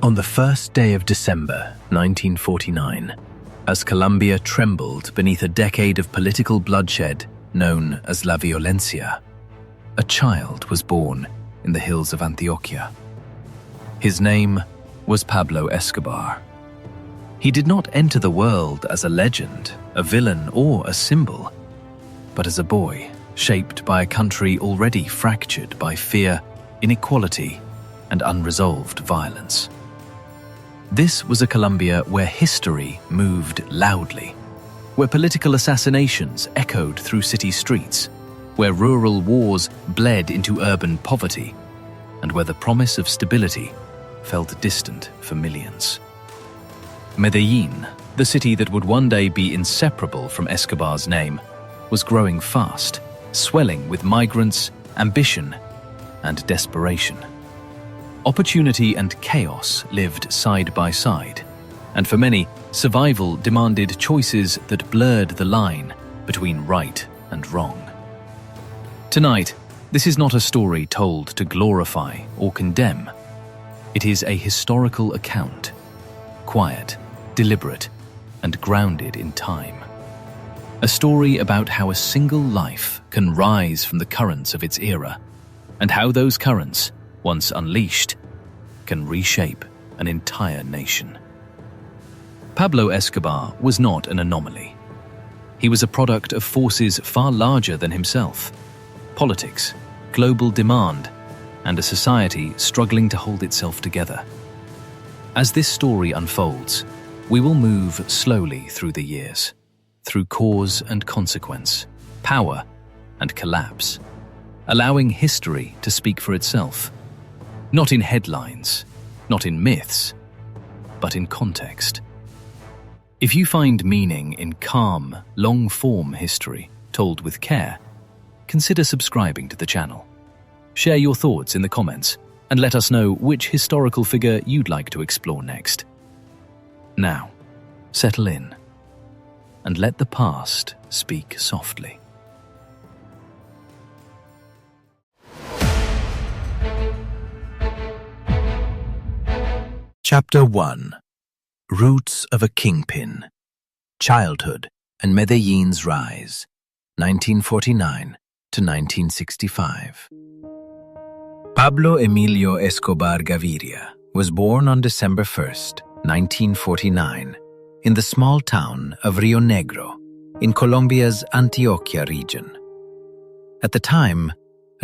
On the first day of December 1949, as Colombia trembled beneath a decade of political bloodshed known as La Violencia, a child was born in the hills of Antioquia. His name was Pablo Escobar. He did not enter the world as a legend, a villain, or a symbol, but as a boy shaped by a country already fractured by fear, inequality, and unresolved violence. This was a Colombia where history moved loudly, where political assassinations echoed through city streets, where rural wars bled into urban poverty, and where the promise of stability felt distant for millions. Medellin, the city that would one day be inseparable from Escobar's name, was growing fast, swelling with migrants, ambition, and desperation. Opportunity and chaos lived side by side, and for many, survival demanded choices that blurred the line between right and wrong. Tonight, this is not a story told to glorify or condemn. It is a historical account, quiet, deliberate, and grounded in time. A story about how a single life can rise from the currents of its era, and how those currents, once unleashed, can reshape an entire nation. Pablo Escobar was not an anomaly. He was a product of forces far larger than himself: politics, global demand, and a society struggling to hold itself together. As this story unfolds, we will move slowly through the years, through cause and consequence, power and collapse, allowing history to speak for itself. Not in headlines, not in myths, but in context. If you find meaning in calm, long-form history told with care, consider subscribing to the channel. Share your thoughts in the comments and let us know which historical figure you'd like to explore next. Now, settle in and let the past speak softly. Chapter 1. Roots of a Kingpin. Childhood and Medellin's Rise, 1949 to 1965. Pablo Emilio Escobar Gaviria was born on December 1st, 1949, in the small town of Rio Negro, in Colombia's Antioquia region. At the time,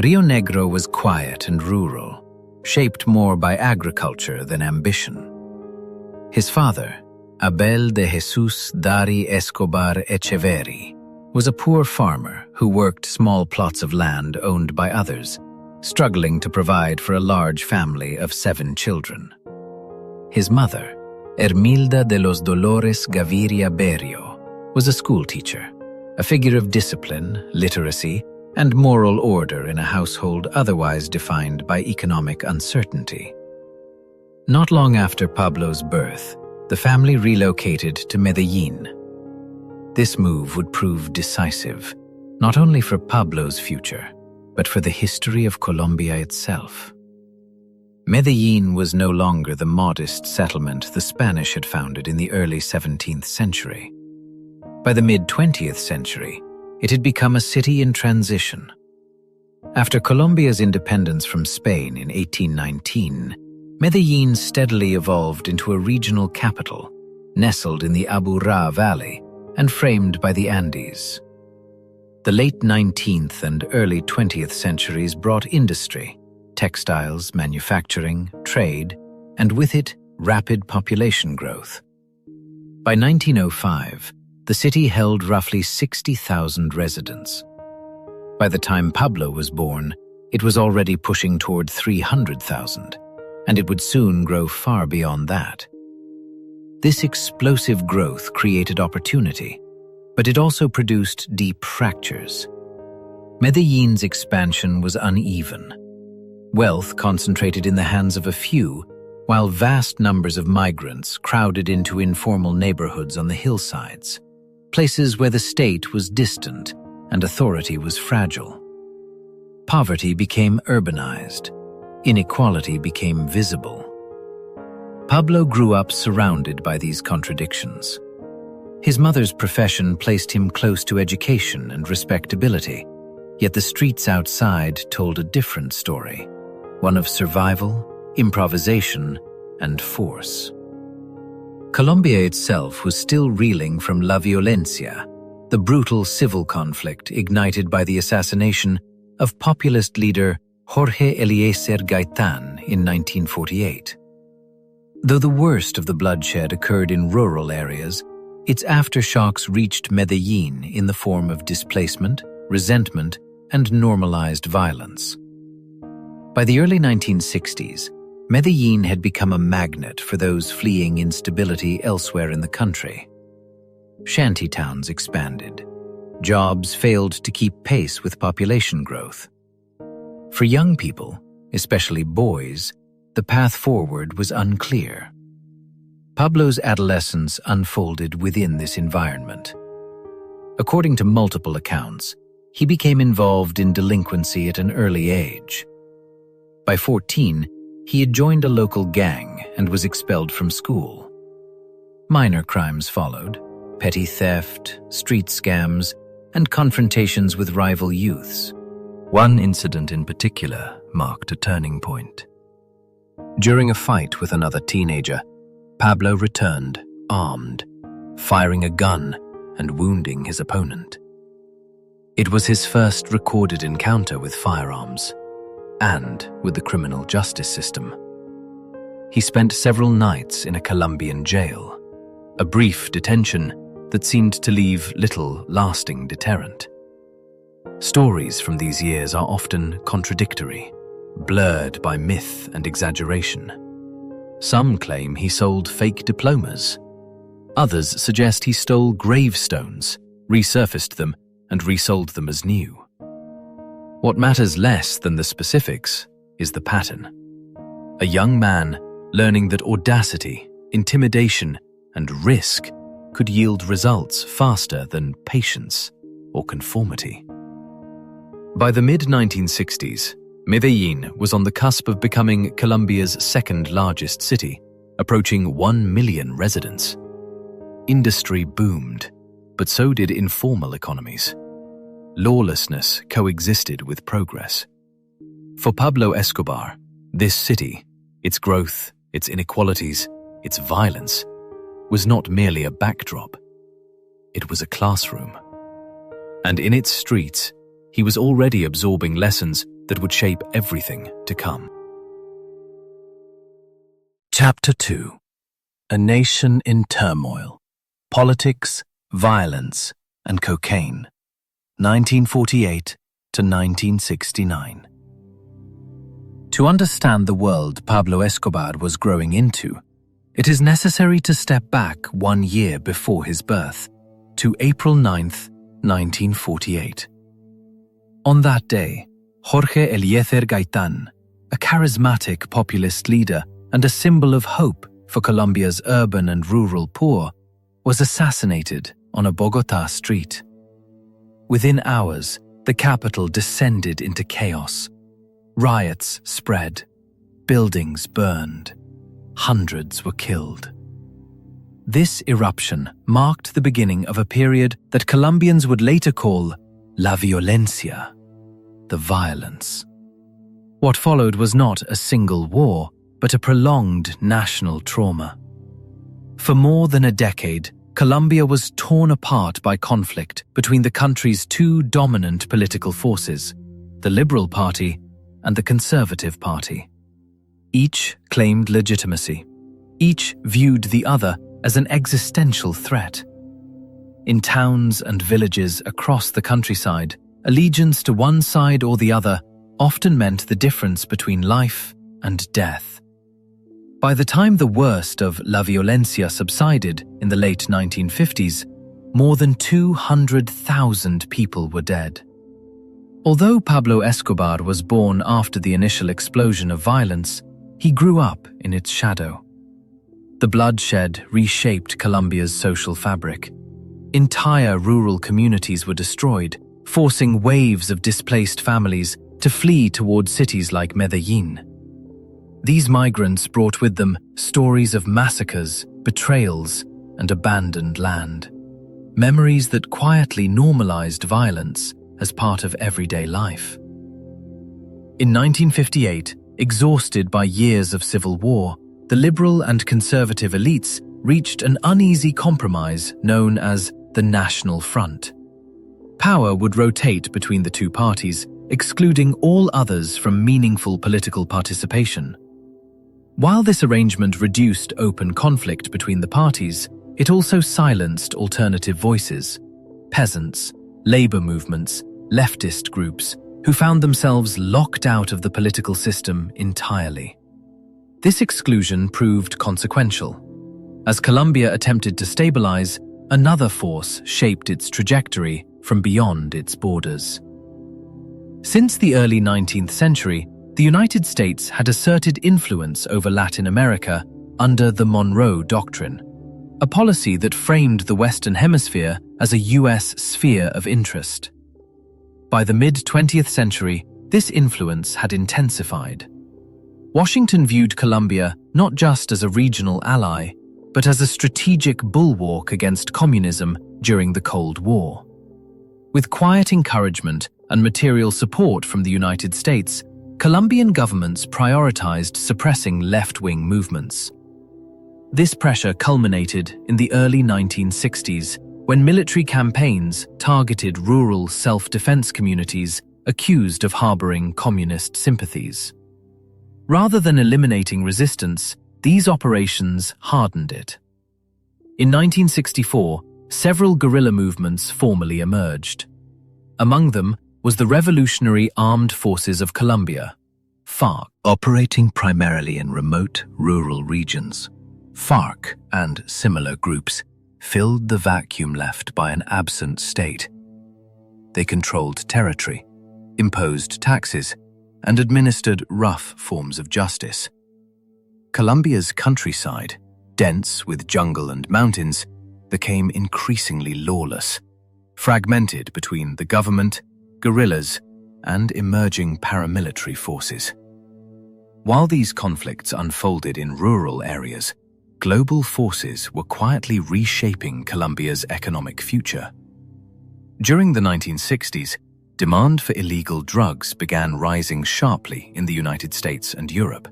Rio Negro was quiet and rural, shaped more by agriculture than ambition. His father, Abel de Jesus Dari Escobar Echeverri, was a poor farmer who worked small plots of land owned by others, struggling to provide for a large family of 7 children. His mother, Hermilda de los Dolores Gaviria Berrio, was a schoolteacher, a figure of discipline, literacy, and moral order in a household otherwise defined by economic uncertainty. Not long after Pablo's birth, the family relocated to Medellin. This move would prove decisive, not only for Pablo's future, but for the history of Colombia itself. Medellin was no longer the modest settlement the Spanish had founded in the early 17th century. By the mid-20th century, it had become a city in transition. After Colombia's independence from Spain in 1819, Medellin steadily evolved into a regional capital, nestled in the Aburrá Valley and framed by the Andes. The late 19th and early 20th centuries brought industry, textiles, manufacturing, trade, and with it, rapid population growth. By 1905, the city held roughly 60,000 residents. By the time Pablo was born, it was already pushing toward 300,000, and it would soon grow far beyond that. This explosive growth created opportunity, but it also produced deep fractures. Medellin's expansion was uneven. Wealth concentrated in the hands of a few, while vast numbers of migrants crowded into informal neighborhoods on the hillsides, places where the state was distant and authority was fragile. Poverty became urbanized. Inequality became visible. Pablo grew up surrounded by these contradictions. His mother's profession placed him close to education and respectability, yet the streets outside told a different story, one of survival, improvisation, and force. Colombia itself was still reeling from La Violencia, the brutal civil conflict ignited by the assassination of populist leader Jorge Eliezer Gaitan in 1948. Though the worst of the bloodshed occurred in rural areas, its aftershocks reached Medellin in the form of displacement, resentment, and normalized violence. By the early 1960s, Medellin had become a magnet for those fleeing instability elsewhere in the country. Shantytowns expanded. Jobs failed to keep pace with population growth. For young people, especially boys, the path forward was unclear. Pablo's adolescence unfolded within this environment. According to multiple accounts, he became involved in delinquency at an early age. By 14, he had joined a local gang and was expelled from school. Minor crimes followed: petty theft, street scams, and confrontations with rival youths. One incident in particular marked a turning point. During a fight with another teenager, Pablo returned, armed, firing a gun and wounding his opponent. It was his first recorded encounter with firearms and with the criminal justice system. He spent several nights in a Colombian jail, a brief detention that seemed to leave little lasting deterrent. Stories from these years are often contradictory, blurred by myth and exaggeration. Some claim he sold fake diplomas. Others suggest he stole gravestones, resurfaced them, and resold them as new. What matters less than the specifics is the pattern. A young man learning that audacity, intimidation, and risk could yield results faster than patience or conformity. By the mid-1960s, Medellin was on the cusp of becoming Colombia's second-largest city, approaching 1 million residents. Industry boomed, but so did informal economies. Lawlessness coexisted with progress. For Pablo Escobar, this city, its growth, its inequalities, its violence, was not merely a backdrop. It was a classroom. And in its streets, he was already absorbing lessons that would shape everything to come. Chapter 2: A Nation in Turmoil. Politics, Violence, and Cocaine. 1948 to 1969. To understand the world Pablo Escobar was growing into, it is necessary to step back 1 year before his birth, to April 9th, 1948. On that day, Jorge Eliezer Gaitan, a charismatic populist leader and a symbol of hope for Colombia's urban and rural poor, was assassinated on a Bogotá street. Within hours, the capital descended into chaos. Riots spread, buildings burned, hundreds were killed. This eruption marked the beginning of a period that Colombians would later call La Violencia, the violence. What followed was not a single war, but a prolonged national trauma. For more than a decade, Colombia was torn apart by conflict between the country's two dominant political forces, the Liberal Party and the Conservative Party. Each claimed legitimacy. Each viewed the other as an existential threat. In towns and villages across the countryside, allegiance to one side or the other often meant the difference between life and death. By the time the worst of La Violencia subsided in the late 1950s, more than 200,000 people were dead. Although Pablo Escobar was born after the initial explosion of violence, he grew up in its shadow. The bloodshed reshaped Colombia's social fabric. Entire rural communities were destroyed, forcing waves of displaced families to flee toward cities like Medellin. These migrants brought with them stories of massacres, betrayals, and abandoned land. Memories that quietly normalized violence as part of everyday life. In 1958, exhausted by years of civil war, the liberal and conservative elites reached an uneasy compromise known as the National Front. Power would rotate between the two parties, excluding all others from meaningful political participation. While this arrangement reduced open conflict between the parties, it also silenced alternative voices, peasants, labor movements, leftist groups, who found themselves locked out of the political system entirely. This exclusion proved consequential. As Colombia attempted to stabilize, another force shaped its trajectory from beyond its borders. Since the early 19th century, the United States had asserted influence over Latin America under the Monroe Doctrine, a policy that framed the Western Hemisphere as a U.S. sphere of interest. By the mid-20th century, this influence had intensified. Washington viewed Colombia not just as a regional ally, but as a strategic bulwark against communism during the Cold War. With quiet encouragement and material support from the United States, Colombian governments prioritized suppressing left-wing movements. This pressure culminated in the early 1960s, when military campaigns targeted rural self-defense communities accused of harboring communist sympathies. Rather than eliminating resistance, these operations hardened it. In 1964, several guerrilla movements formally emerged. Among them was the Revolutionary Armed Forces of Colombia, FARC. Operating primarily in remote, rural regions, FARC and similar groups filled the vacuum left by an absent state. They controlled territory, imposed taxes, and administered rough forms of justice. Colombia's countryside, dense with jungle and mountains, became increasingly lawless, fragmented between the government, guerrillas, and emerging paramilitary forces. While these conflicts unfolded in rural areas, global forces were quietly reshaping Colombia's economic future. During the 1960s, demand for illegal drugs began rising sharply in the United States and Europe.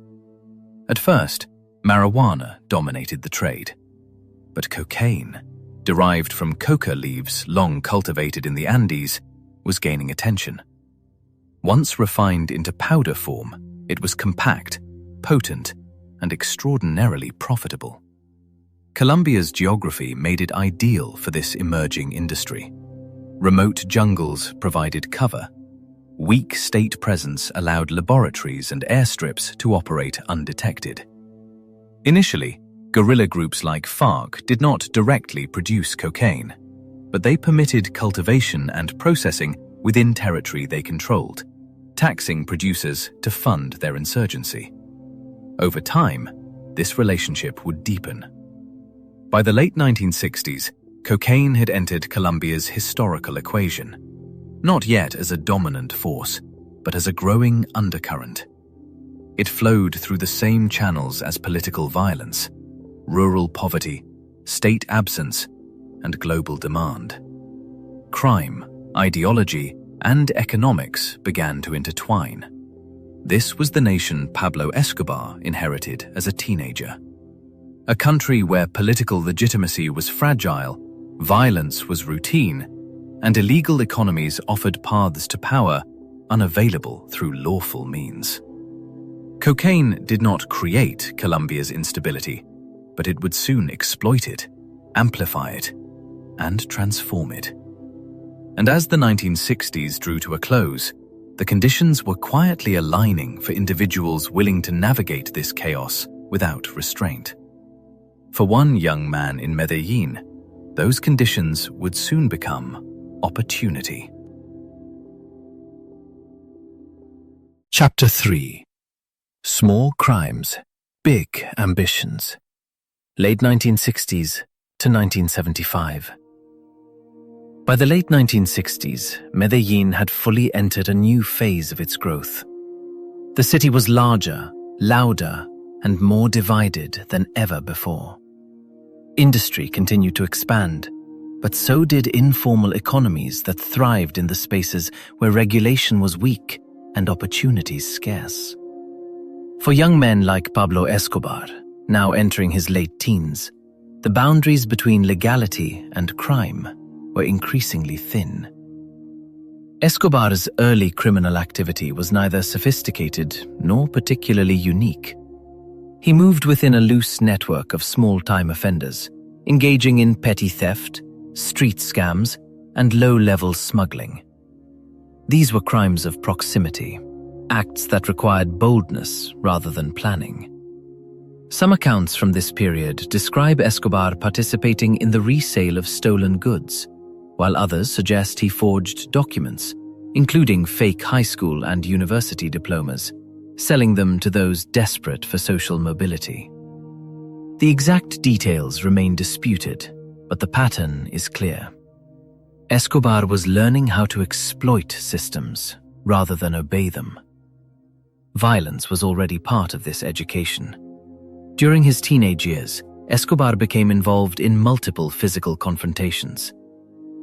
At first, marijuana dominated the trade. But cocaine, derived from coca leaves long cultivated in the Andes, was gaining attention. Once refined into powder form, it was compact, potent, and extraordinarily profitable. Colombia's geography made it ideal for this emerging industry. Remote jungles provided cover. Weak state presence allowed laboratories and airstrips to operate undetected. Initially, guerrilla groups like FARC did not directly produce cocaine, but they permitted cultivation and processing within territory they controlled, taxing producers to fund their insurgency. Over time, this relationship would deepen. By the late 1960s, cocaine had entered Colombia's historical equation, not yet as a dominant force, but as a growing undercurrent. It flowed through the same channels as political violence, rural poverty, state absence, and global demand. Crime, ideology, and economics began to intertwine. This was the nation Pablo Escobar inherited as a teenager. A country where political legitimacy was fragile, violence was routine, and illegal economies offered paths to power unavailable through lawful means. Cocaine did not create Colombia's instability, but it would soon exploit it, amplify it, and transform it. And as the 1960s drew to a close, the conditions were quietly aligning for individuals willing to navigate this chaos without restraint. For one young man in Medellin, those conditions would soon become opportunity. Chapter 3. Small Crimes, Big Ambitions. Late 1960s to 1975. By the late 1960s, Medellin had fully entered a new phase of its growth. The city was larger, louder, and more divided than ever before. Industry continued to expand, but so did informal economies that thrived in the spaces where regulation was weak and opportunities scarce. For young men like Pablo Escobar, now entering his late teens, the boundaries between legality and crime were increasingly thin. Escobar's early criminal activity was neither sophisticated nor particularly unique. He moved within a loose network of small-time offenders, engaging in petty theft, street scams, and low-level smuggling. These were crimes of proximity, acts that required boldness rather than planning. Some accounts from this period describe Escobar participating in the resale of stolen goods, while others suggest he forged documents, including fake high school and university diplomas, selling them to those desperate for social mobility. The exact details remain disputed, but the pattern is clear. Escobar was learning how to exploit systems rather than obey them. Violence was already part of this education. During his teenage years, Escobar became involved in multiple physical confrontations.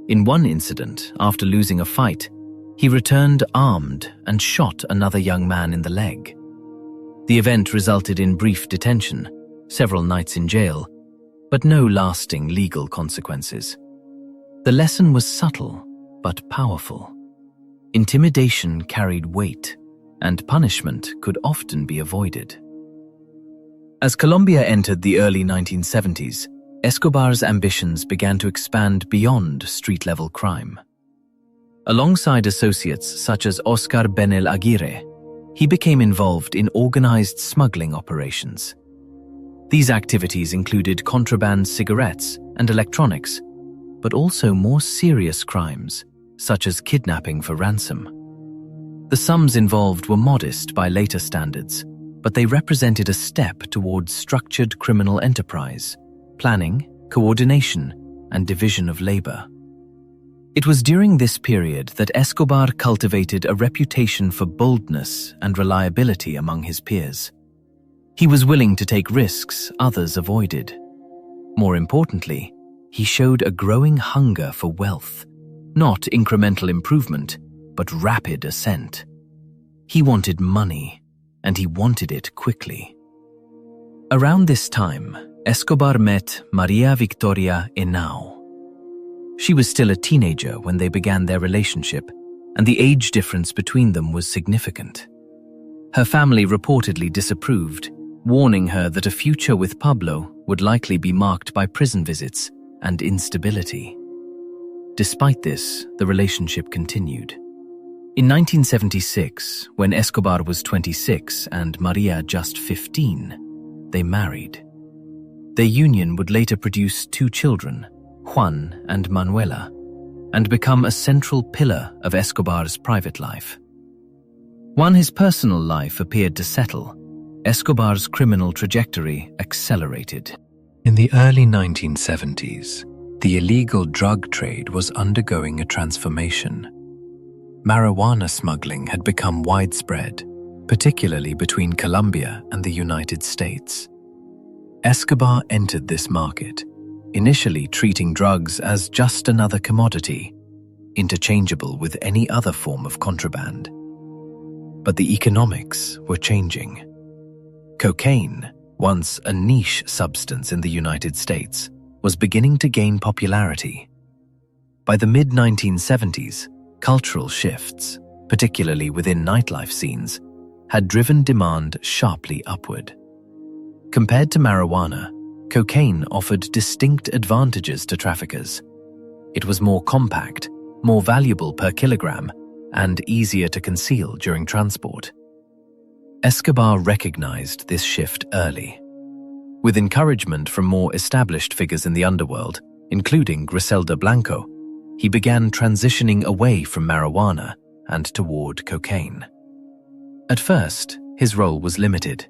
In one incident, after losing a fight, he returned armed and shot another young man in the leg. The event resulted in brief detention, several nights in jail, but no lasting legal consequences. The lesson was subtle but powerful. Intimidation carried weight, and punishment could often be avoided. As Colombia entered the early 1970s, Escobar's ambitions began to expand beyond street-level crime. Alongside associates such as Oscar Benel Aguirre, he became involved in organized smuggling operations. These activities included contraband cigarettes and electronics, but also more serious crimes, such as kidnapping for ransom. The sums involved were modest by later standards, but they represented a step towards structured criminal enterprise, planning, coordination, and division of labor. It was during this period that Escobar cultivated a reputation for boldness and reliability among his peers. He was willing to take risks others avoided. More importantly, he showed a growing hunger for wealth, not incremental improvement, but rapid ascent. He wanted money, and he wanted it quickly. Around this time, Escobar met Maria Victoria Henao. She was still a teenager when they began their relationship, and the age difference between them was significant. Her family reportedly disapproved, warning her that a future with Pablo would likely be marked by prison visits and instability. Despite this, the relationship continued. In 1976, when Escobar was 26 and Maria just 15, they married. Their union would later produce 2 children, Juan and Manuela, and become a central pillar of Escobar's private life. While his personal life appeared to settle, Escobar's criminal trajectory accelerated. In the early 1970s, the illegal drug trade was undergoing a transformation. Marijuana smuggling had become widespread, particularly between Colombia and the United States. Escobar entered this market, initially treating drugs as just another commodity, interchangeable with any other form of contraband. But the economics were changing. Cocaine, once a niche substance in the United States, was beginning to gain popularity. By the mid-1970s, cultural shifts, particularly within nightlife scenes, had driven demand sharply upward. Compared to marijuana, cocaine offered distinct advantages to traffickers. It was more compact, more valuable per kilogram, and easier to conceal during transport. Escobar recognized this shift early. With encouragement from more established figures in the underworld, including Griselda Blanco, he began transitioning away from marijuana and toward cocaine. At first, his role was limited.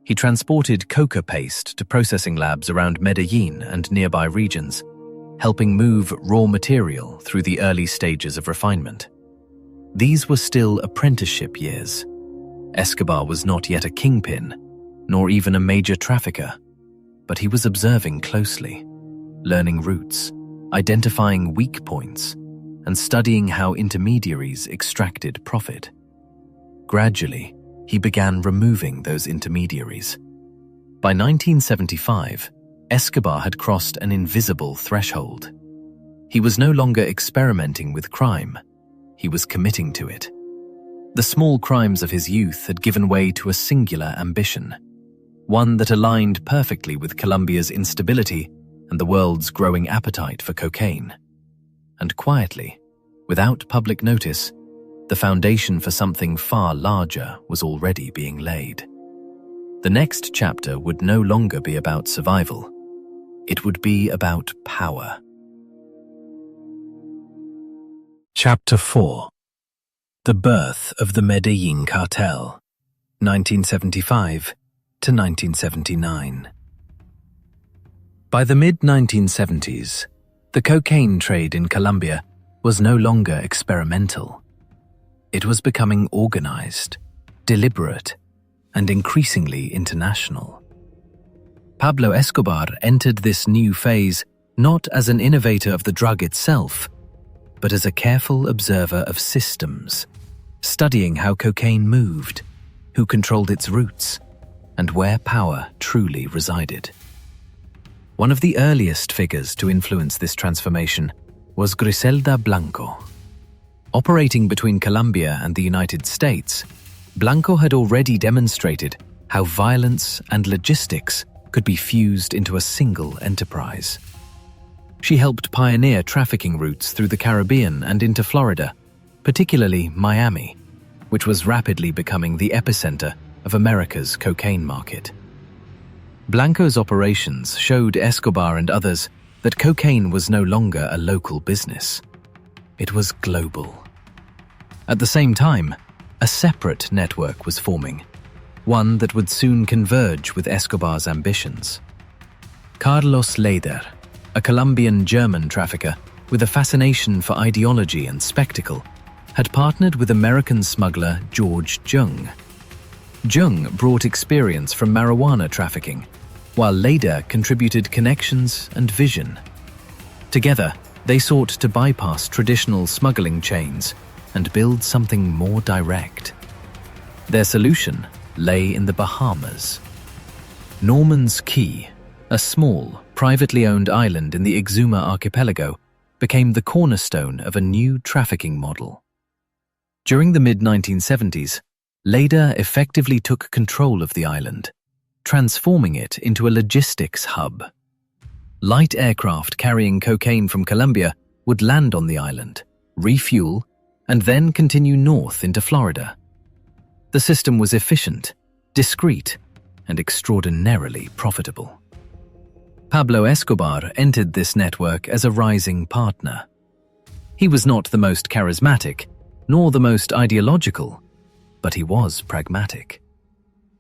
He transported coca paste to processing labs around Medellin and nearby regions, helping move raw material through the early stages of refinement. These were still apprenticeship years. Escobar was not yet a kingpin, nor even a major trafficker, but he was observing closely, learning routes, identifying weak points, and studying how intermediaries extracted profit. Gradually, he began removing those intermediaries. By 1975, Escobar had crossed an invisible threshold. He was no longer experimenting with crime, he was committing to it. The small crimes of his youth had given way to a singular ambition, one that aligned perfectly with Colombia's instability and the world's growing appetite for cocaine. And quietly, without public notice, the foundation for something far larger was already being laid. The next chapter would no longer be about survival. It would be about power. Chapter 4. The Birth of the Medellín Cartel, 1975 to 1979. By the mid-1970s, the cocaine trade in Colombia was no longer experimental. It was becoming organized, deliberate, and increasingly international. Pablo Escobar entered this new phase not as an innovator of the drug itself, but as a careful observer of systems, studying how cocaine moved, who controlled its routes, and where power truly resided. One of the earliest figures to influence this transformation was Griselda Blanco. Operating between Colombia and the United States, Blanco had already demonstrated how violence and logistics could be fused into a single enterprise. She helped pioneer trafficking routes through the Caribbean and into Florida, particularly Miami, which was rapidly becoming the epicenter of America's cocaine market. Blanco's operations showed Escobar and others that cocaine was no longer a local business. It was global. At the same time, a separate network was forming, one that would soon converge with Escobar's ambitions. Carlos Leder, a Colombian-German trafficker with a fascination for ideology and spectacle, had partnered with American smuggler George Jung. Jung brought experience from marijuana trafficking, while Leder contributed connections and vision. Together, they sought to bypass traditional smuggling chains and build something more direct. Their solution lay in the Bahamas. Norman's Key, a small, privately owned island in the Exuma archipelago, became the cornerstone of a new trafficking model. During the mid-1970s, Leder effectively took control of the island, transforming it into a logistics hub. Light aircraft carrying cocaine from Colombia would land on the island, refuel, and then continue north into Florida. The system was efficient, discreet, and extraordinarily profitable. Pablo Escobar entered this network as a rising partner. He was not the most charismatic, nor the most ideological, but he was pragmatic.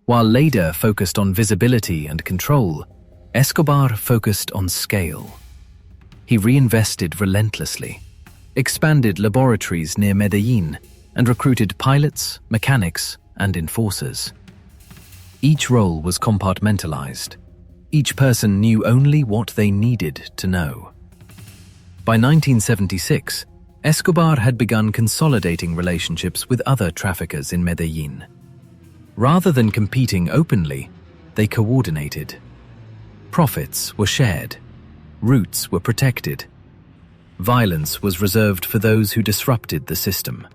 While Leder focused on visibility and control, Escobar focused on scale. He reinvested relentlessly, expanded laboratories near Medellin, and recruited pilots, mechanics, and enforcers. Each role was compartmentalized. Each person knew only what they needed to know. By 1976, Escobar had begun consolidating relationships with other traffickers in Medellin. Rather than competing openly, they coordinated. Profits were shared. Routes were protected. Violence was reserved for those who disrupted the system.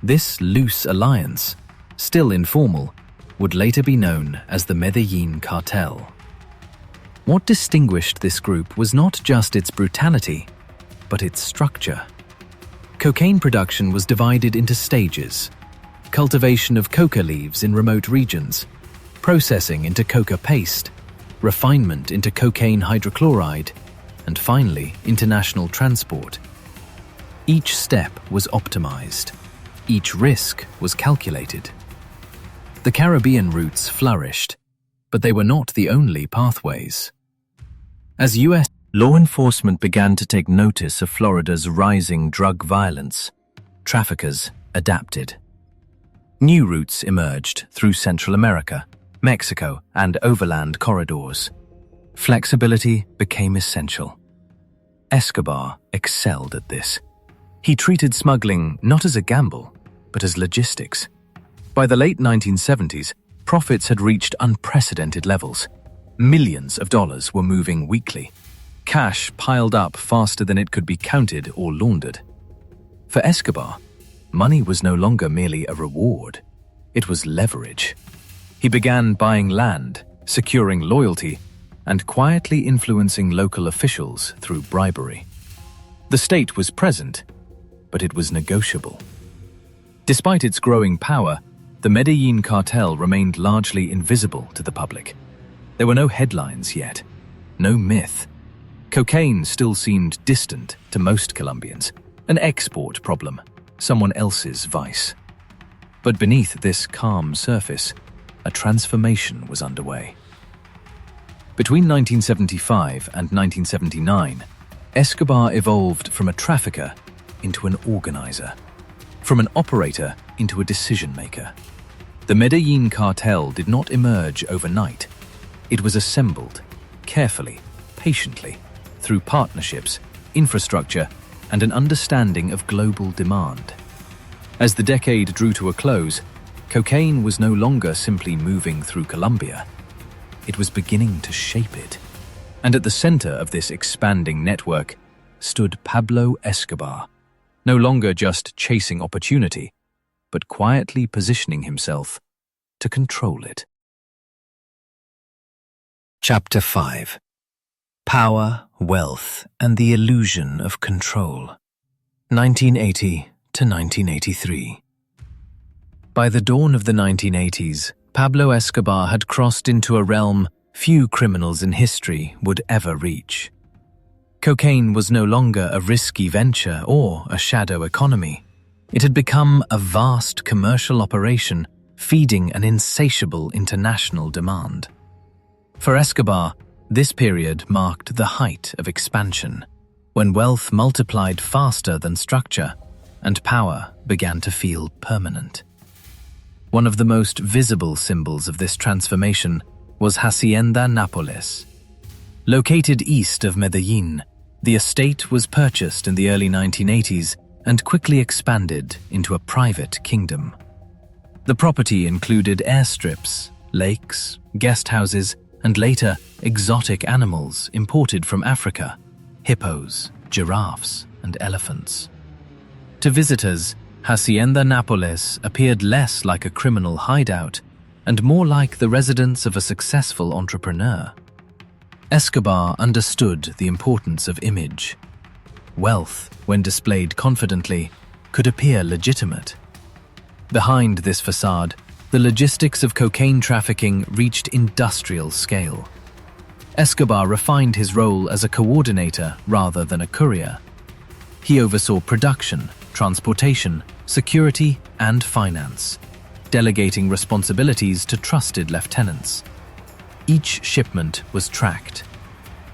This loose alliance, still informal, would later be known as the Medellín Cartel. What distinguished this group was not just its brutality, but its structure. Cocaine production was divided into stages: cultivation of coca leaves in remote regions, processing into coca paste, refinement into cocaine hydrochloride, and finally, international transport. Each step was optimized. Each risk was calculated. The Caribbean routes flourished, but they were not the only pathways. As U.S. law enforcement began to take notice of Florida's rising drug violence, traffickers adapted. New routes emerged through Central America, Mexico, and overland corridors. Flexibility became essential. Escobar excelled at this. He treated smuggling not as a gamble, but as logistics. By the late 1970s, profits had reached unprecedented levels. Millions of dollars were moving weekly. Cash piled up faster than it could be counted or laundered. For Escobar, money was no longer merely a reward. It was leverage. He began buying land, securing loyalty, and quietly influencing local officials through bribery. The state was present, but it was negotiable. Despite its growing power, the Medellin Cartel remained largely invisible to the public. There were no headlines yet, no myth. Cocaine still seemed distant to most Colombians, an export problem, someone else's vice. But beneath this calm surface, a transformation was underway. Between 1975 and 1979, Escobar evolved from a trafficker into an organizer, from an operator into a decision-maker. The Medellin Cartel did not emerge overnight. It was assembled, carefully, patiently, through partnerships, infrastructure, and an understanding of global demand. As the decade drew to a close, cocaine was no longer simply moving through Colombia. It was beginning to shape it. And at the center of this expanding network stood Pablo Escobar, no longer just chasing opportunity, but quietly positioning himself to control it. Chapter 5. Power, Wealth, and the Illusion of Control. 1980 to 1983. By the dawn of the 1980s, Pablo Escobar had crossed into a realm few criminals in history would ever reach. Cocaine was no longer a risky venture or a shadow economy. It had become a vast commercial operation feeding an insatiable international demand. For Escobar, this period marked the height of expansion, when wealth multiplied faster than structure and power began to feel permanent. One of the most visible symbols of this transformation was Hacienda Nápoles. Located east of Medellin, the estate was purchased in the early 1980s and quickly expanded into a private kingdom. The property included airstrips, lakes, guest houses, and later exotic animals imported from Africa, hippos, giraffes, and elephants. To visitors, Hacienda Nápoles appeared less like a criminal hideout and more like the residence of a successful entrepreneur. Escobar understood the importance of image. Wealth, when displayed confidently, could appear legitimate. Behind this facade, the logistics of cocaine trafficking reached industrial scale. Escobar refined his role as a coordinator rather than a courier. He oversaw production, transportation, security, and finance, delegating responsibilities to trusted lieutenants. Each shipment was tracked.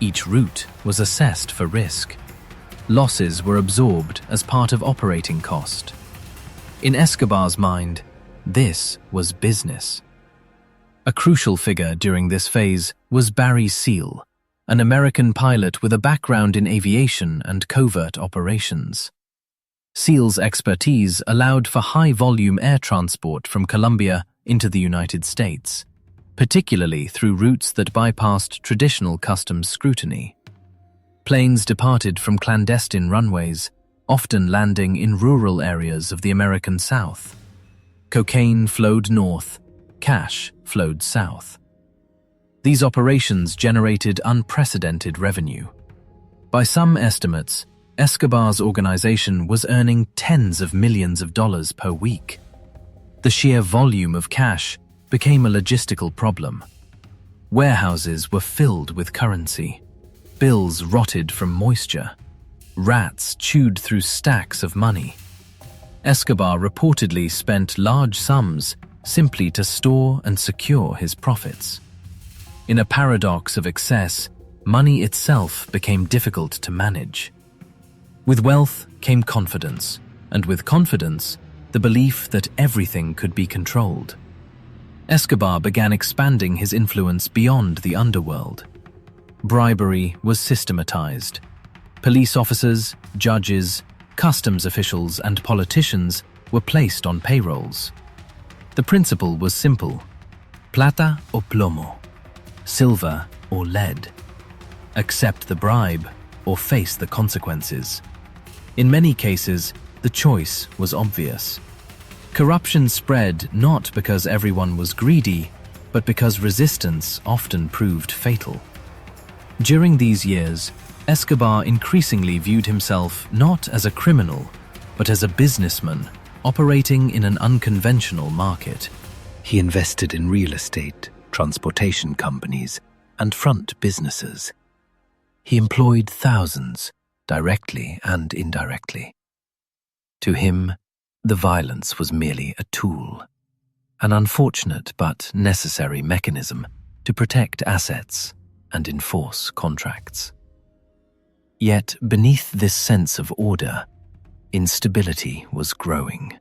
Each route was assessed for risk. Losses were absorbed as part of operating cost. In Escobar's mind, this was business. A crucial figure during this phase was Barry Seal, an American pilot with a background in aviation and covert operations. Seal's expertise allowed for high-volume air transport from Colombia into the United States, particularly through routes that bypassed traditional customs scrutiny. Planes departed from clandestine runways, often landing in rural areas of the American South. Cocaine flowed north, cash flowed south. These operations generated unprecedented revenue. By some estimates, Escobar's organization was earning tens of millions of dollars per week. The sheer volume of cash became a logistical problem. Warehouses were filled with currency. Bills rotted from moisture. Rats chewed through stacks of money. Escobar reportedly spent large sums simply to store and secure his profits. In a paradox of excess, money itself became difficult to manage. With wealth came confidence, and with confidence, the belief that everything could be controlled. Escobar began expanding his influence beyond the underworld. Bribery was systematized. Police officers, judges, customs officials, and politicians were placed on payrolls. The principle was simple: plata o plomo, silver or lead. Accept the bribe or face the consequences. In many cases, the choice was obvious. Corruption spread not because everyone was greedy, but because resistance often proved fatal. During these years, Escobar increasingly viewed himself not as a criminal, but as a businessman operating in an unconventional market. He invested in real estate, transportation companies, and front businesses. He employed thousands, directly and indirectly. To him, the violence was merely a tool, an unfortunate but necessary mechanism to protect assets and enforce contracts. Yet beneath this sense of order, instability was growing.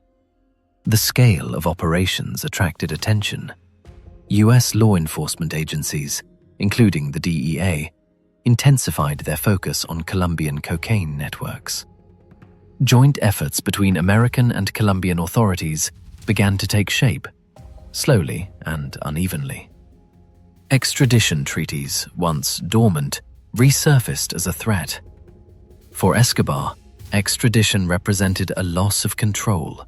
The scale of operations attracted attention. US law enforcement agencies, including the DEA, intensified their focus on Colombian cocaine networks. Joint efforts between American and Colombian authorities began to take shape, slowly and unevenly. Extradition treaties, once dormant, resurfaced as a threat. For Escobar, extradition represented a loss of control,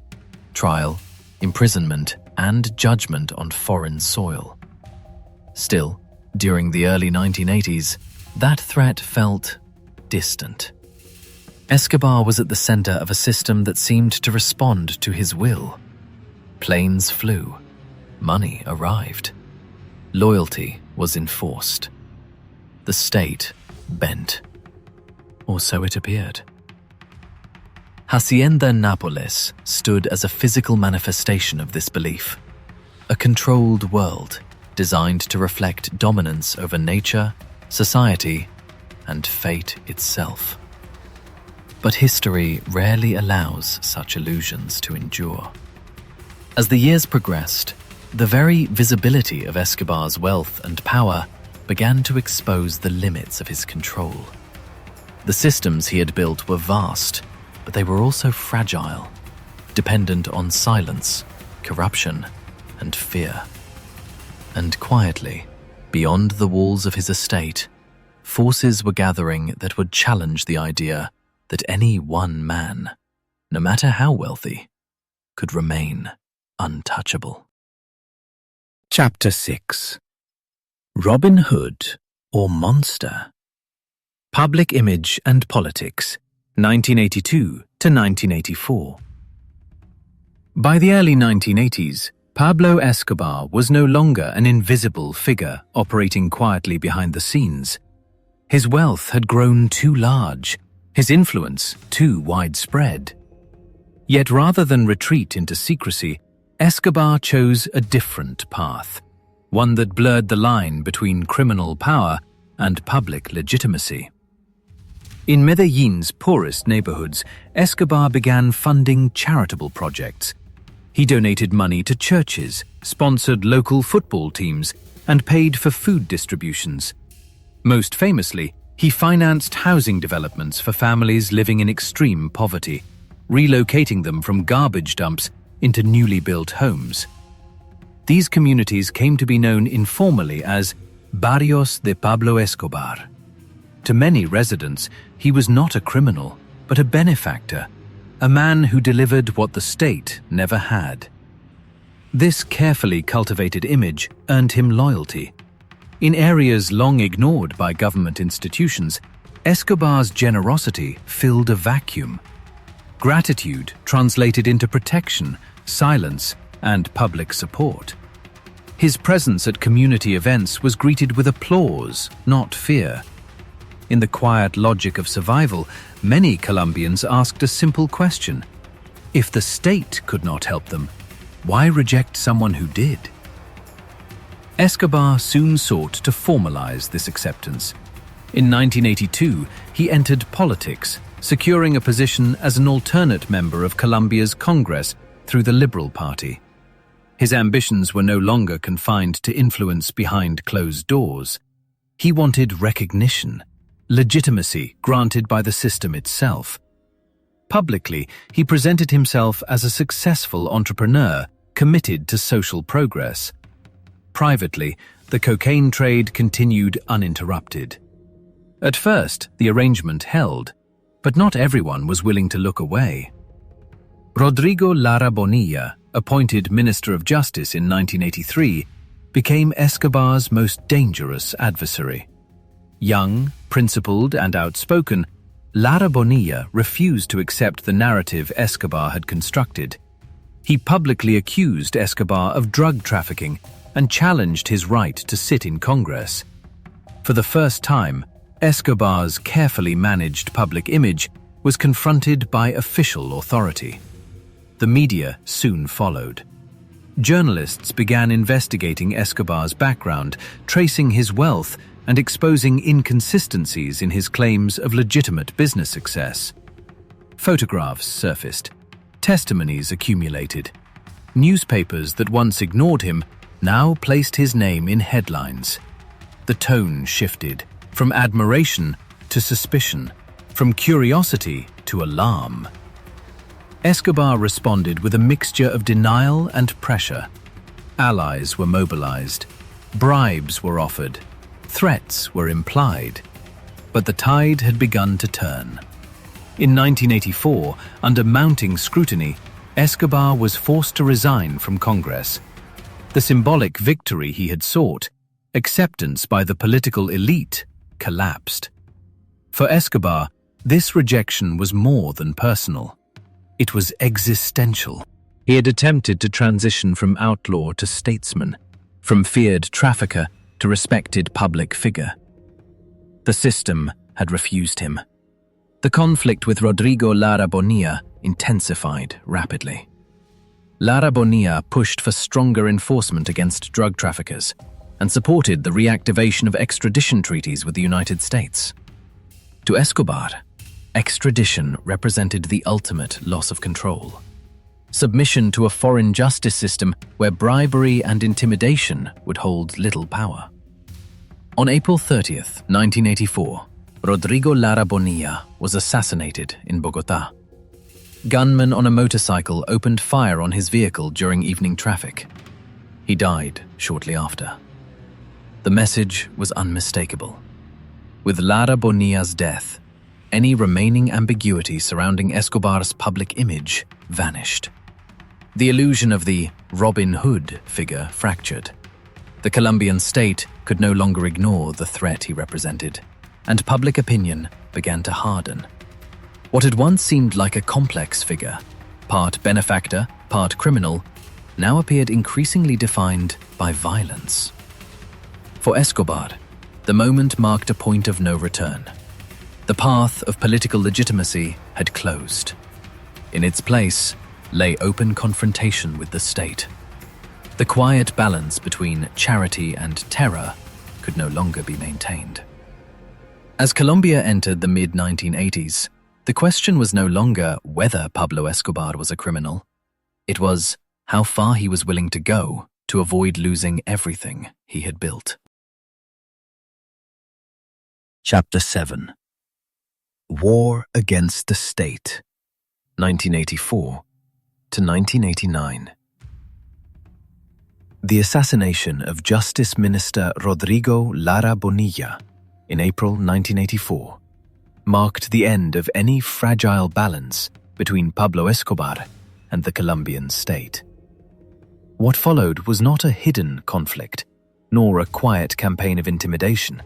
trial, imprisonment, and judgment on foreign soil. Still, during the early 1980s, that threat felt distant. Escobar was at the center of a system that seemed to respond to his will. Planes flew. Money arrived. Loyalty was enforced. The state bent. Or so it appeared. Hacienda Nápoles stood as a physical manifestation of this belief. A controlled world designed to reflect dominance over nature, society, and fate itself. But history rarely allows such illusions to endure. As the years progressed, the very visibility of Escobar's wealth and power began to expose the limits of his control. The systems he had built were vast, but they were also fragile, dependent on silence, corruption, and fear. And quietly, beyond the walls of his estate, forces were gathering that would challenge the idea that any one man, no matter how wealthy, could remain untouchable. Chapter 6. Robin Hood or Monster? Public Image and Politics, 1982 to 1984. By the early 1980s, Pablo Escobar was no longer an invisible figure operating quietly behind the scenes. His wealth had grown too large, his influence too widespread. Yet rather than retreat into secrecy, Escobar chose a different path, one that blurred the line between criminal power and public legitimacy. In Medellin's poorest neighborhoods, Escobar began funding charitable projects. He donated money to churches, sponsored local football teams, and paid for food distributions. Most famously, he financed housing developments for families living in extreme poverty, relocating them from garbage dumps into newly built homes. These communities came to be known informally as Barrios de Pablo Escobar. To many residents, he was not a criminal, but a benefactor, a man who delivered what the state never had. This carefully cultivated image earned him loyalty. In areas long ignored by government institutions, Escobar's generosity filled a vacuum. Gratitude translated into protection, silence, and public support. His presence at community events was greeted with applause, not fear. In the quiet logic of survival, many Colombians asked a simple question: if the state could not help them, why reject someone who did? Escobar soon sought to formalize this acceptance. In 1982, he entered politics, securing a position as an alternate member of Colombia's Congress through the Liberal Party. His ambitions were no longer confined to influence behind closed doors. He wanted recognition, legitimacy granted by the system itself. Publicly, he presented himself as a successful entrepreneur committed to social progress. Privately, the cocaine trade continued uninterrupted. At first, the arrangement held, but not everyone was willing to look away. Rodrigo Lara Bonilla, appointed Minister of Justice in 1983, became Escobar's most dangerous adversary. Young, principled, and outspoken, Lara Bonilla refused to accept the narrative Escobar had constructed. He publicly accused Escobar of drug trafficking and challenged his right to sit in Congress. For the first time, Escobar's carefully managed public image was confronted by official authority. The media soon followed. Journalists began investigating Escobar's background, tracing his wealth, and exposing inconsistencies in his claims of legitimate business success. Photographs surfaced. Testimonies accumulated. Newspapers that once ignored him now placed his name in headlines. The tone shifted, from admiration to suspicion, from curiosity to alarm. Escobar responded with a mixture of denial and pressure. Allies were mobilized. Bribes were offered. Threats were implied. But the tide had begun to turn. In 1984, under mounting scrutiny, Escobar was forced to resign from Congress. The symbolic victory he had sought, acceptance by the political elite, collapsed. For Escobar, this rejection was more than personal. It was existential. He had attempted to transition from outlaw to statesman, from feared trafficker to respected public figure. The system had refused him. The conflict with Rodrigo Lara Bonilla intensified rapidly. Lara Bonilla pushed for stronger enforcement against drug traffickers and supported the reactivation of extradition treaties with the United States. To Escobar, extradition represented the ultimate loss of control. Submission to a foreign justice system where bribery and intimidation would hold little power. On April 30th, 1984, Rodrigo Lara Bonilla was assassinated in Bogotá. Gunmen on a motorcycle opened fire on his vehicle during evening traffic. He died shortly after. The message was unmistakable. With Lara Bonilla's death, any remaining ambiguity surrounding Escobar's public image vanished. The illusion of the Robin Hood figure fractured. The Colombian state could no longer ignore the threat he represented, and public opinion began to harden. What had once seemed like a complex figure, part benefactor, part criminal, now appeared increasingly defined by violence. For Escobar, the moment marked a point of no return. The path of political legitimacy had closed. In its place lay open confrontation with the state. The quiet balance between charity and terror could no longer be maintained. As Colombia entered the mid-1980s, the question was no longer whether Pablo Escobar was a criminal. It was how far he was willing to go to avoid losing everything he had built. Chapter 7. War Against the State, 1984 to 1989. The assassination of Justice Minister Rodrigo Lara Bonilla in April 1984 marked the end of any fragile balance between Pablo Escobar and the Colombian state. What followed was not a hidden conflict, nor a quiet campaign of intimidation.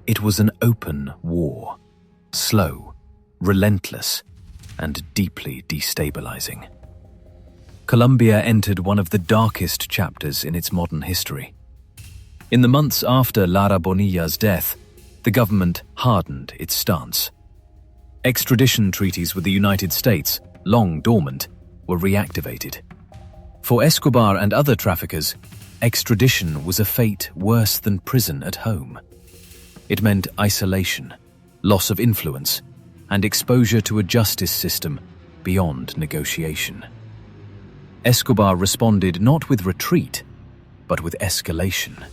It was an open war, slow, relentless, and deeply destabilizing. Colombia entered one of the darkest chapters in its modern history. In the months after Lara Bonilla's death, the government hardened its stance. Extradition treaties with the United States, long dormant, were reactivated. For Escobar and other traffickers, extradition was a fate worse than prison at home. It meant isolation, loss of influence, and exposure to a justice system beyond negotiation. Escobar responded not with retreat, but with escalation.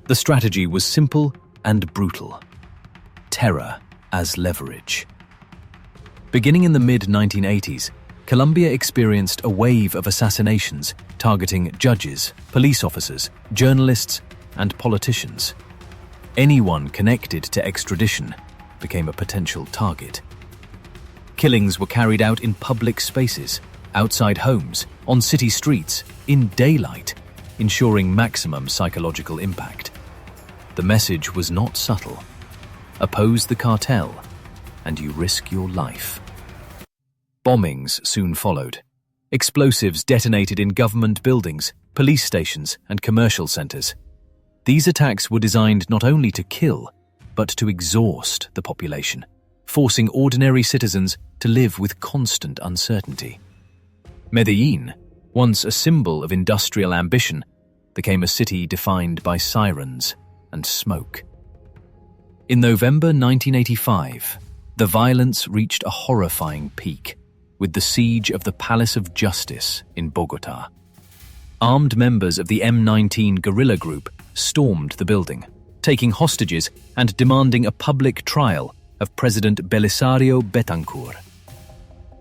The strategy was simple and brutal. Terror as leverage. Beginning in the mid-1980s, Colombia experienced a wave of assassinations targeting judges, police officers, journalists, and politicians. Anyone connected to extradition became a potential target. Killings were carried out in public spaces, outside homes, on city streets, in daylight, ensuring maximum psychological impact. The message was not subtle. Oppose the cartel, and you risk your life. Bombings soon followed. Explosives detonated in government buildings, police stations, and commercial centers. These attacks were designed not only to kill, but to exhaust the population, forcing ordinary citizens to live with constant uncertainty. Medellin, once a symbol of industrial ambition, became a city defined by sirens and smoke. In November 1985, the violence reached a horrifying peak, with the siege of the Palace of Justice in Bogotá. Armed members of the M19 guerrilla group stormed the building, taking hostages and demanding a public trial of President Belisario Betancourt.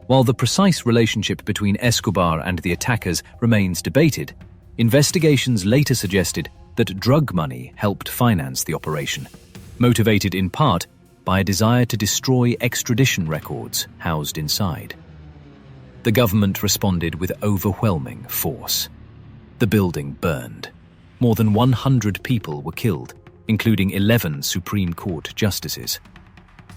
While the precise relationship between Escobar and the attackers remains debated, investigations later suggested that drug money helped finance the operation, motivated in part by a desire to destroy extradition records housed inside. The government responded with overwhelming force. The building burned. More than 100 people were killed, including 11 Supreme Court justices.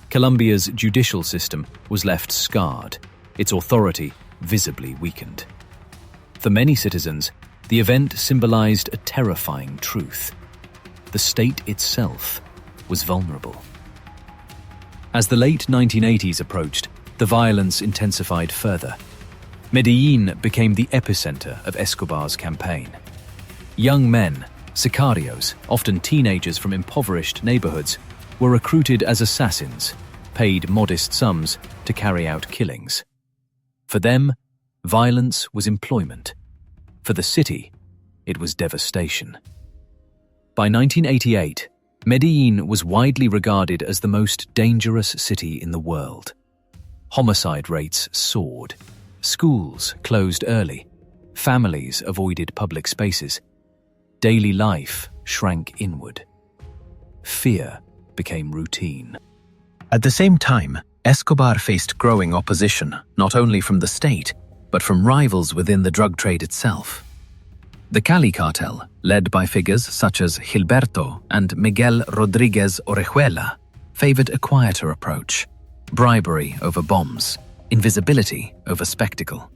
Colombia's judicial system was left scarred, its authority visibly weakened. For many citizens, the event symbolized a terrifying truth. The state itself was vulnerable. As the late 1980s approached, the violence intensified further. Medellin became the epicenter of Escobar's campaign. Young men, sicarios, often teenagers from impoverished neighborhoods, were recruited as assassins, paid modest sums to carry out killings. For them, violence was employment. For the city, it was devastation. By 1988, Medellin was widely regarded as the most dangerous city in the world. Homicide rates soared. Schools closed early. Families avoided public spaces. Daily life shrank inward. Fear became routine. At the same time, Escobar faced growing opposition, not only from the state, but from rivals within the drug trade itself. The Cali cartel, led by figures such as Gilberto and Miguel Rodriguez Orejuela, favored a quieter approach: bribery over bombs, invisibility over spectacle.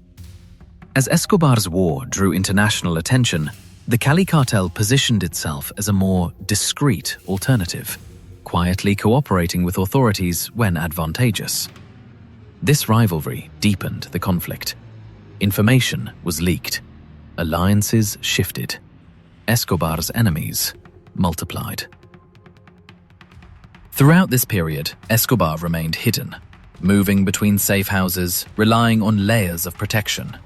As Escobar's war drew international attention, the Cali cartel positioned itself as a more discreet alternative, quietly cooperating with authorities when advantageous. This rivalry deepened the conflict. Information was leaked. Alliances shifted. Escobar's enemies multiplied. Throughout this period, Escobar remained hidden, moving between safe houses, relying on layers of protection.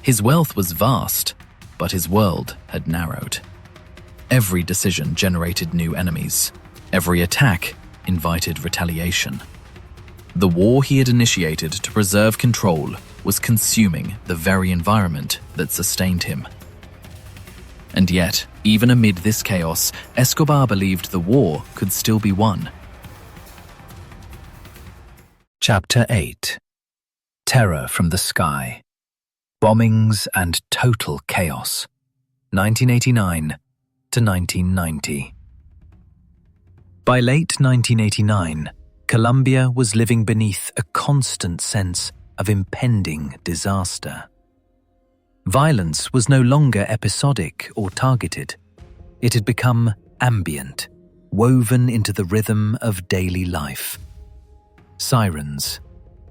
His wealth was vast, but his world had narrowed. Every decision generated new enemies. Every attack invited retaliation. The war he had initiated to preserve control was consuming the very environment that sustained him. And yet, even amid this chaos, Escobar believed the war could still be won. Chapter 8. Terror from the Sky. Bombings and Total Chaos. 1989 to 1990. By late 1989, Colombia was living beneath a constant sense of impending disaster. Violence was no longer episodic or targeted. It had become ambient, woven into the rhythm of daily life. Sirens,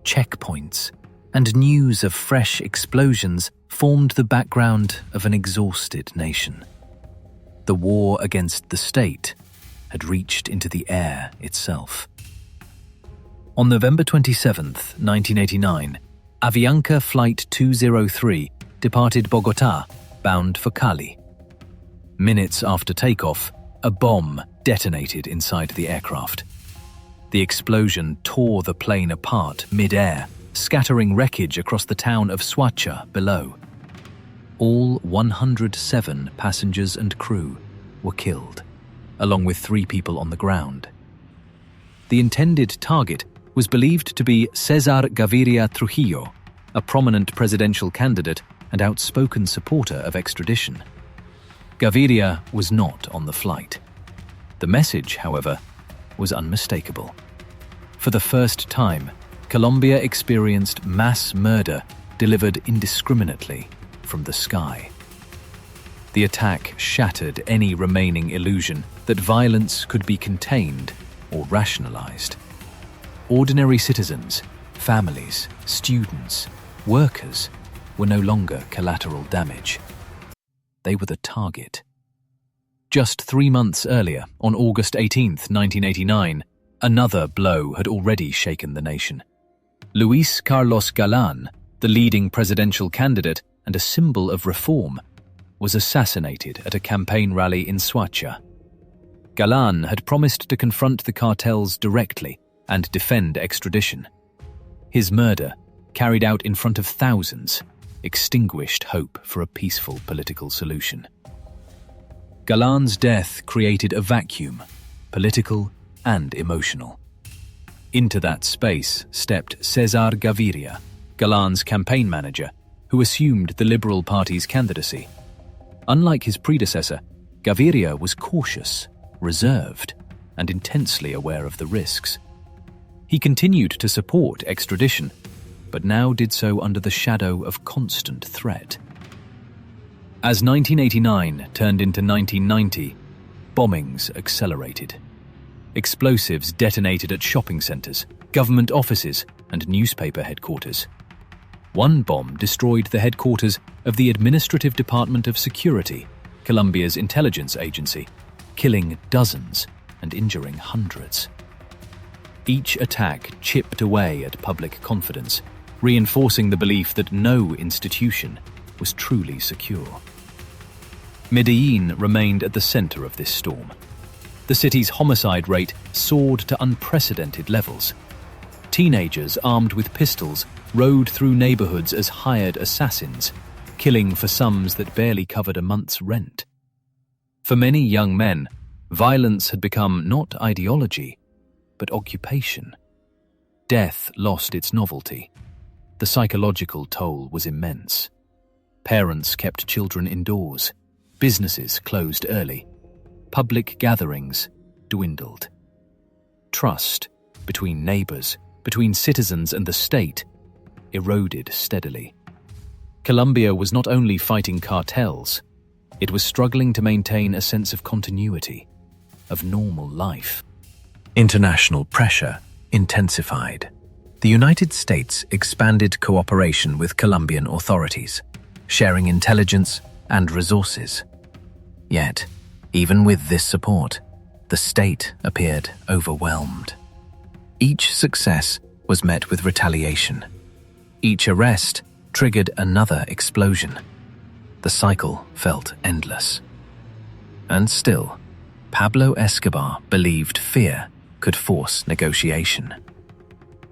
checkpoints, and news of fresh explosions formed the background of an exhausted nation. The war against the state had reached into the air itself. On November 27, 1989, Avianca Flight 203 departed Bogotá, bound for Cali. Minutes after takeoff, a bomb detonated inside the aircraft. The explosion tore the plane apart mid-air, scattering wreckage across the town of Soacha below. All 107 passengers and crew were killed, along with 3 people on the ground. The intended target was believed to be César Gaviria Trujillo, a prominent presidential candidate and outspoken supporter of extradition. Gaviria was not on the flight. The message, however, was unmistakable. For the first time, Colombia experienced mass murder delivered indiscriminately from the sky. The attack shattered any remaining illusion that violence could be contained or rationalized. Ordinary citizens, families, students, workers were no longer collateral damage. They were the target. Just 3 months earlier, on August 18, 1989, another blow had already shaken the nation. Luis Carlos Galán, the leading presidential candidate and a symbol of reform, was assassinated at a campaign rally in Soacha. Galán had promised to confront the cartels directly and defend extradition. His murder, carried out in front of thousands, extinguished hope for a peaceful political solution. Galán's death created a vacuum, political and emotional. Into that space stepped César Gaviria, Galán's campaign manager, who assumed the Liberal Party's candidacy. Unlike his predecessor, Gaviria was cautious, reserved, and intensely aware of the risks. He continued to support extradition, but now did so under the shadow of constant threat. As 1989 turned into 1990, bombings accelerated. Explosives detonated at shopping centers, government offices, and newspaper headquarters. One bomb destroyed the headquarters of the Administrative Department of Security, Colombia's intelligence agency, killing dozens and injuring hundreds. Each attack chipped away at public confidence, reinforcing the belief that no institution was truly secure. Medellin remained at the center of this storm. The city's homicide rate soared to unprecedented levels. Teenagers armed with pistols rode through neighborhoods as hired assassins, killing for sums that barely covered a month's rent. For many young men, violence had become not ideology, but occupation. Death lost its novelty. The psychological toll was immense. Parents kept children indoors. Businesses closed early. Public gatherings dwindled. Trust between neighbors, between citizens and the state, eroded steadily. Colombia was not only fighting cartels, it was struggling to maintain a sense of continuity, of normal life. International pressure intensified. The United States expanded cooperation with Colombian authorities, sharing intelligence and resources. Yet, even with this support, the state appeared overwhelmed. Each success was met with retaliation. Each arrest triggered another explosion. The cycle felt endless. And still, Pablo Escobar believed fear could force negotiation.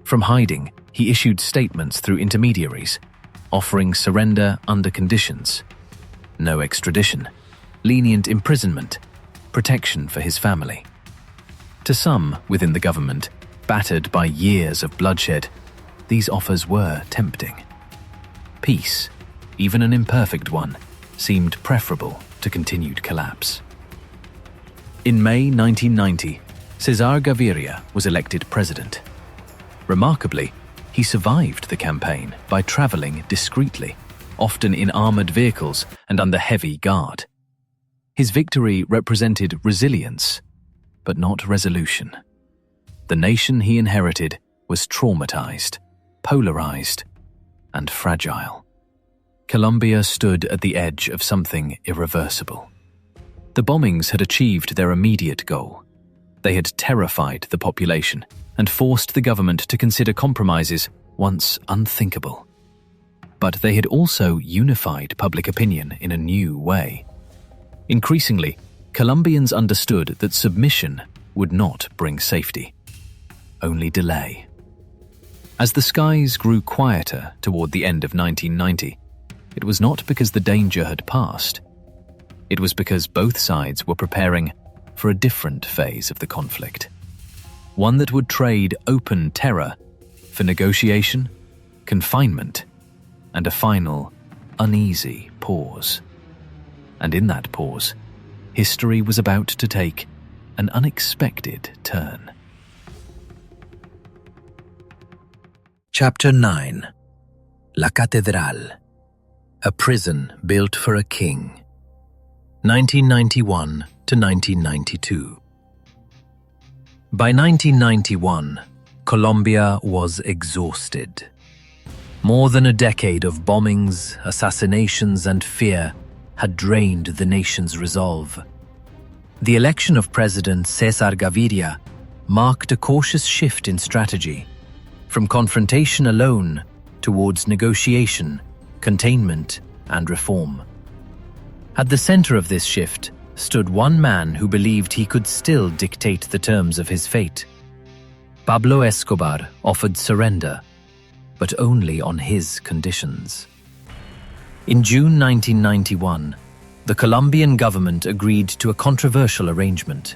From hiding, he issued statements through intermediaries, offering surrender under conditions: no extradition, lenient imprisonment, protection for his family. To some within the government, battered by years of bloodshed, these offers were tempting. Peace, even an imperfect one, seemed preferable to continued collapse. In May 1990, César Gaviria was elected president. Remarkably, he survived the campaign by traveling discreetly, often in armored vehicles and under heavy guard. His victory represented resilience, but not resolution. The nation he inherited was traumatized, polarized, and fragile. Colombia stood at the edge of something irreversible. The bombings had achieved their immediate goal. They had terrified the population and forced the government to consider compromises once unthinkable. but they had also unified public opinion in a new way. Increasingly, Colombians understood that submission would not bring safety, only delay. As the skies grew quieter toward the end of 1990, it was not because the danger had passed. It was because both sides were preparing for a different phase of the conflict, one that would trade open terror for negotiation, confinement, and a final, uneasy pause. And in that pause, history was about to take an unexpected turn. Chapter 9. La Catedral, a prison built for a king. 1991 to 1992. By 1991, Colombia was exhausted. More than a decade of bombings, assassinations, and fear had drained the nation's resolve. The election of President César Gaviria marked a cautious shift in strategy, from confrontation alone towards negotiation, containment, and reform. At the center of this shift stood one man who believed he could still dictate the terms of his fate. Pablo Escobar offered surrender, but only on his conditions. In June 1991, the Colombian government agreed to a controversial arrangement.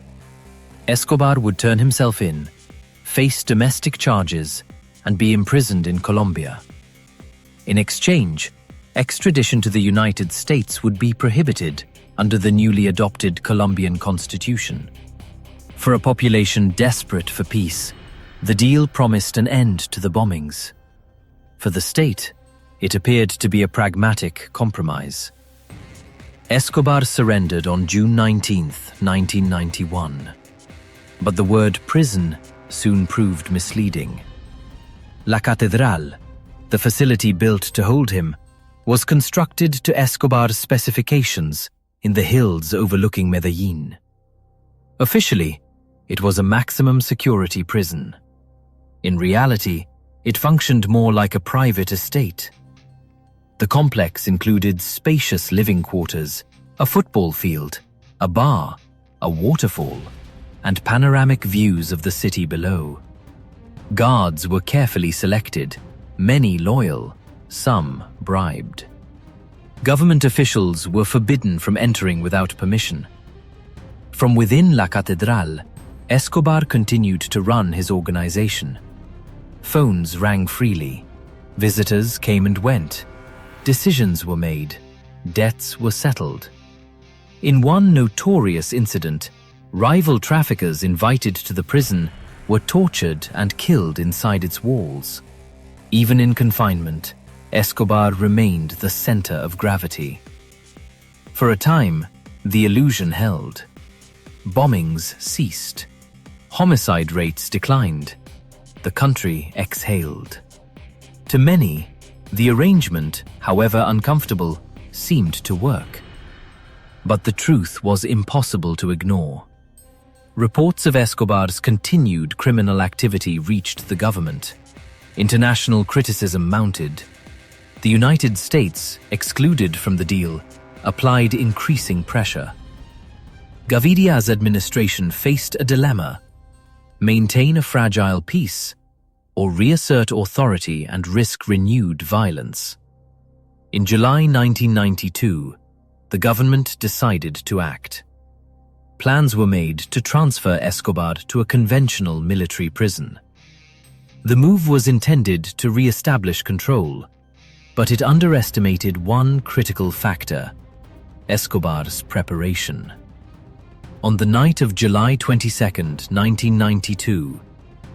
Escobar would turn himself in, face domestic charges, and be imprisoned in Colombia. In exchange, extradition to the United States would be prohibited under the newly adopted Colombian constitution. For a population desperate for peace, the deal promised an end to the bombings. For the state, it appeared to be a pragmatic compromise. Escobar surrendered on June 19, 1991. But the word prison soon proved misleading. La Catedral, the facility built to hold him, was constructed to Escobar's specifications in the hills overlooking Medellin. Officially, it was a maximum security prison. In reality, it functioned more like a private estate. The complex included spacious living quarters, a football field, a bar, a waterfall, and panoramic views of the city below. Guards were carefully selected, many loyal, some bribed. Government officials were forbidden from entering without permission. From within La Catedral, Escobar continued to run his organization. Phones rang freely. Visitors came and went. Decisions were made. Debts were settled. In one notorious incident, rival traffickers invited to the prison were tortured and killed inside its walls. Even in confinement, Escobar remained the center of gravity. For a time, the illusion held. Bombings ceased. Homicide rates declined. The country exhaled. To many, the arrangement, however uncomfortable, seemed to work. But the truth was impossible to ignore. Reports of Escobar's continued criminal activity reached the government. International criticism mounted. The United States, excluded from the deal, applied increasing pressure. Gaviria's administration faced a dilemma: maintain a fragile peace, or reassert authority and risk renewed violence. In July 1992, the government decided to act. Plans were made to transfer Escobar to a conventional military prison. The move was intended to re-establish control, but it underestimated one critical factor: Escobar's preparation. On the night of July 22, 1992,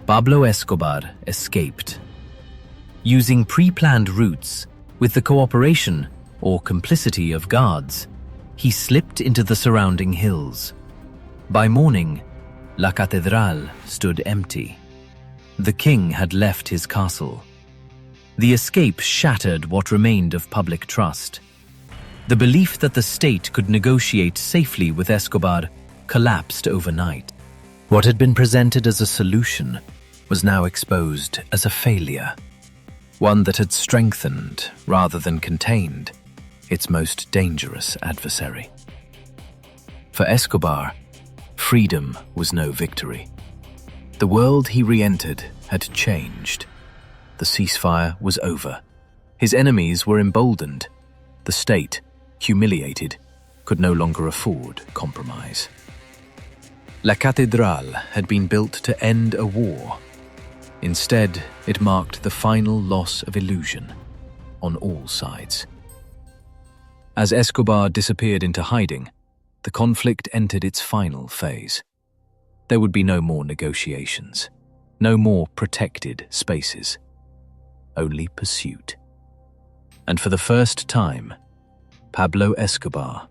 Pablo Escobar escaped. Using pre-planned routes, with the cooperation or complicity of guards, he slipped into the surrounding hills. By morning, La Catedral stood empty. The king had left his castle. The escape shattered what remained of public trust. The belief that the state could negotiate safely with Escobar collapsed overnight. What had been presented as a solution was now exposed as a failure. one that had strengthened, rather than contained, its most dangerous adversary. For Escobar, freedom was no victory. The world he re-entered had changed. The ceasefire was over. His enemies were emboldened. The state, humiliated, could no longer afford compromise. La Catedral had been built to end a war. Instead, it marked the final loss of illusion on all sides. As Escobar disappeared into hiding, the conflict entered its final phase. There would be no more negotiations, no more protected spaces, only pursuit. And for the first time, Pablo Escobar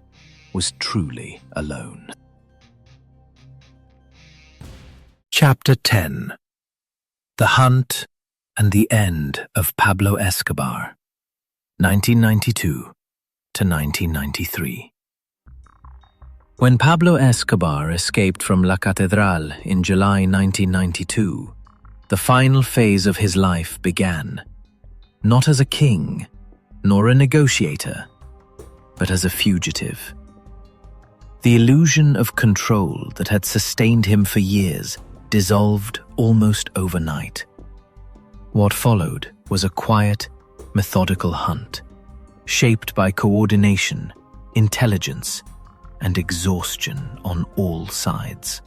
was truly alone. Chapter 10. The Hunt and the End of Pablo Escobar, 1992 to 1993. When Pablo Escobar escaped from La Catedral in July 1992, the final phase of his life began, not as a king, nor a negotiator, but as a fugitive. The illusion of control that had sustained him for years dissolved almost overnight. What followed was a quiet, methodical hunt, shaped by coordination, intelligence, and exhaustion on all sides.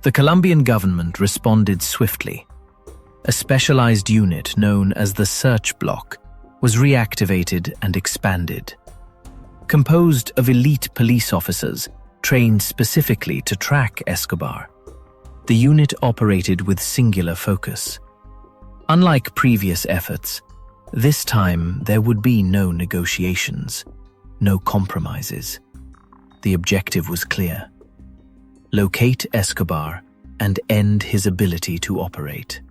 The Colombian government responded swiftly. A specialized unit known as the Search Block was reactivated and expanded. Composed of elite police officers trained specifically to track Escobar, the unit operated with singular focus. Unlike previous efforts, this time there would be no negotiations, no compromises. The objective was clear: locate Escobar and end his ability to operate.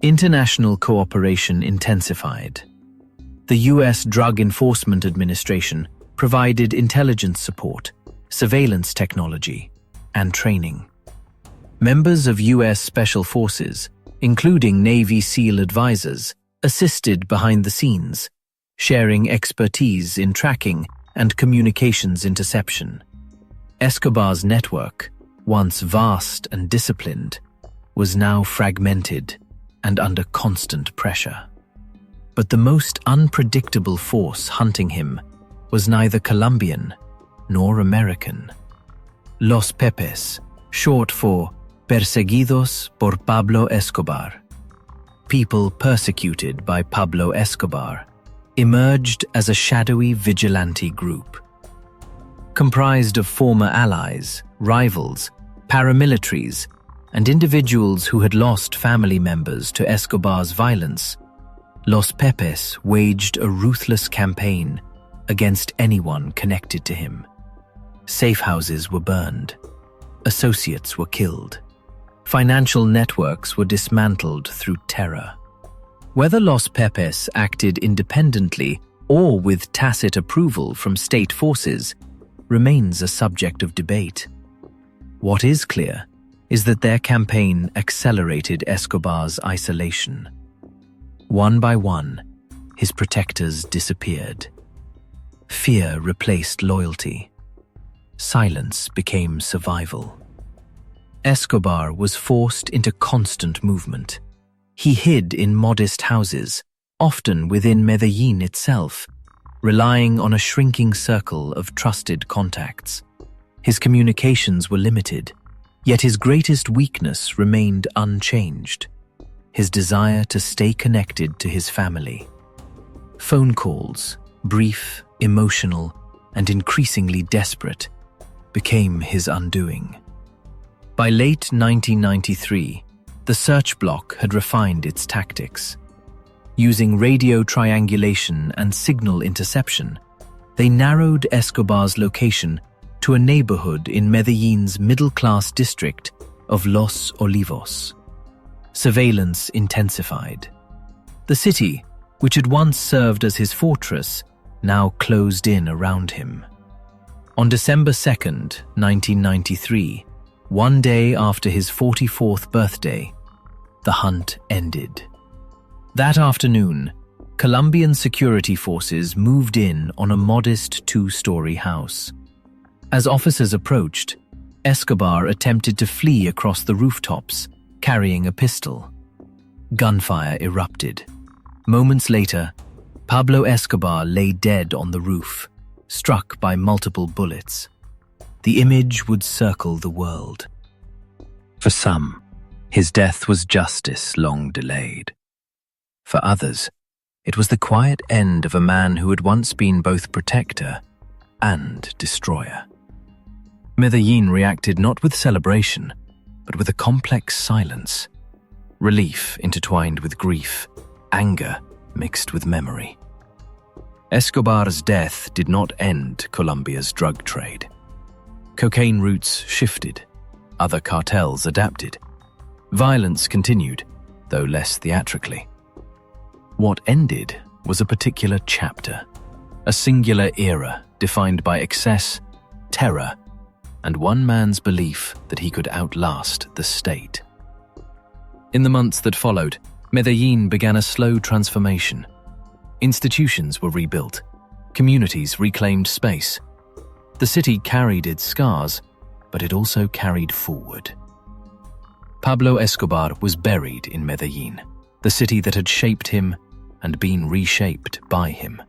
International cooperation intensified. The U.S. Drug Enforcement Administration provided intelligence support, surveillance technology, and training. Members of U.S. Special Forces, including Navy SEAL advisors, assisted behind the scenes, sharing expertise in tracking and communications interception. Escobar's network, once vast and disciplined, was now fragmented and under constant pressure. But the most unpredictable force hunting him was neither Colombian nor American. Los Pepes, short for Perseguidos por Pablo Escobar, people persecuted by Pablo Escobar, emerged as a shadowy vigilante group. Comprised of former allies, rivals, paramilitaries, and individuals who had lost family members to Escobar's violence, Los Pepes waged a ruthless campaign against anyone connected to him. Safe houses were burned. Associates were killed. Financial networks were dismantled through terror. Whether Los Pepes acted independently or with tacit approval from state forces remains a subject of debate. What is clear is that their campaign accelerated Escobar's isolation. One by one, his protectors disappeared. Fear replaced loyalty. Silence became survival. Escobar was forced into constant movement. He hid in modest houses, often within Medellin itself, relying on a shrinking circle of trusted contacts. His communications were limited, yet his greatest weakness remained unchanged: his desire to stay connected to his family. Phone calls, brief, emotional, and increasingly desperate, became his undoing. By late 1993, the Search Block had refined its tactics. Using radio triangulation and signal interception, they narrowed Escobar's location to a neighborhood in Medellin's middle-class district of Los Olivos. Surveillance intensified. The city, which had once served as his fortress, now closed in around him. On December 2nd, 1993, one day after his 44th birthday, the hunt ended. That afternoon, Colombian security forces moved in on a modest two-story house. As officers approached, Escobar attempted to flee across the rooftops, carrying a pistol. Gunfire erupted. Moments later, Pablo Escobar lay dead on the roof, struck by multiple bullets. The image would circle the world. For some, his death was justice long delayed. For others, it was the quiet end of a man who had once been both protector and destroyer. Medellin reacted not with celebration, but with a complex silence, relief intertwined with grief, anger mixed with memory. Escobar's death did not end Colombia's drug trade. Cocaine routes shifted, other cartels adapted. Violence continued, though less theatrically. What ended was a particular chapter, a singular era defined by excess, terror, and one man's belief that he could outlast the state. In the months that followed, Medellin began a slow transformation. Institutions were rebuilt, communities reclaimed space. The city carried its scars, but it also carried forward. Pablo Escobar was buried in Medellin, the city that had shaped him and been reshaped by him.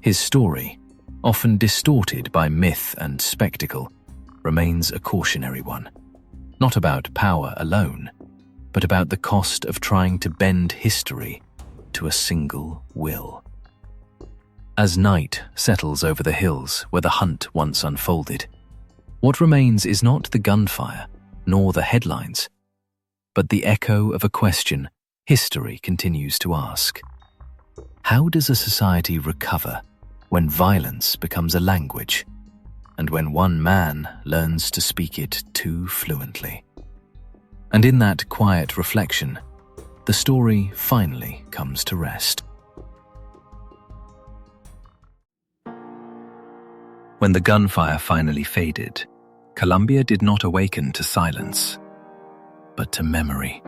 His story, often distorted by myth and spectacle, remains a cautionary one, not about power alone, but about the cost of trying to bend history to a single will. As night settles over the hills where the hunt once unfolded, what remains is not the gunfire nor the headlines, but the echo of a question history continues to ask. How does a society recover when violence becomes a language, and when one man learns to speak it too fluently? And in that quiet reflection, the story finally comes to rest. When the gunfire finally faded, Colombia did not awaken to silence, but to memory.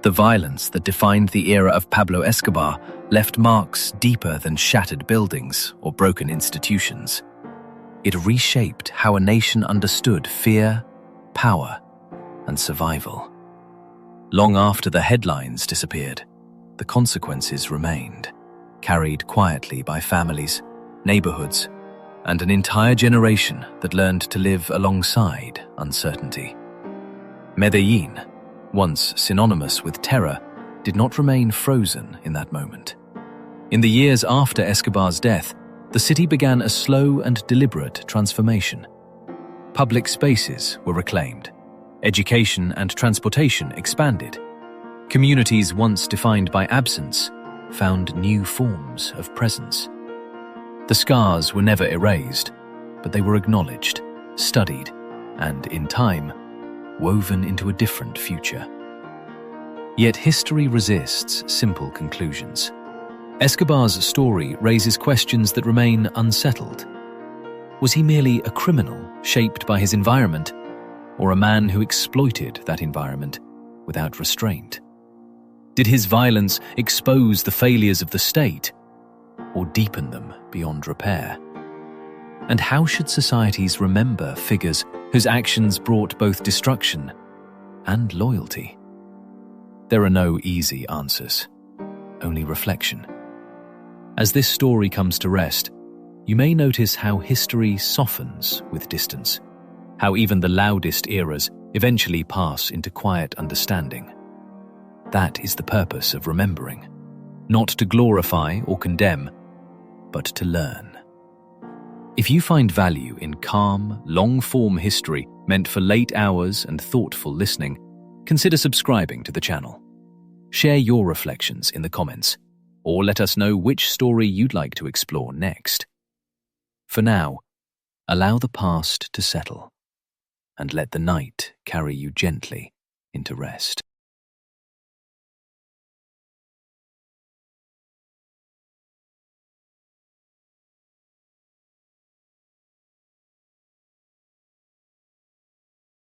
The violence that defined the era of Pablo Escobar left marks deeper than shattered buildings or broken institutions. It reshaped how a nation understood fear, power, and survival. Long after the headlines disappeared, the consequences remained, carried quietly by families, neighborhoods, and an entire generation that learned to live alongside uncertainty. Medellin, once synonymous with terror, did not remain frozen in that moment. In the years after Escobar's death, the city began a slow and deliberate transformation. Public spaces were reclaimed. Education and transportation expanded. Communities once defined by absence found new forms of presence. The scars were never erased, but they were acknowledged, studied, and, in time, woven into a different future. Yet history resists simple conclusions. Escobar's story raises questions that remain unsettled. Was he merely a criminal shaped by his environment, or a man who exploited that environment without restraint? Did his violence expose the failures of the state, or deepen them beyond repair? And how should societies remember figures whose actions brought both destruction and loyalty? There are no easy answers, only reflection. As this story comes to rest, you may notice how history softens with distance, how even the loudest eras eventually pass into quiet understanding. That is the purpose of remembering, not to glorify or condemn, but to learn. If you find value in calm, long-form history meant for late hours and thoughtful listening, consider subscribing to the channel. Share your reflections in the comments, or let us know which story you'd like to explore next. For now, allow the past to settle, and let the night carry you gently into rest.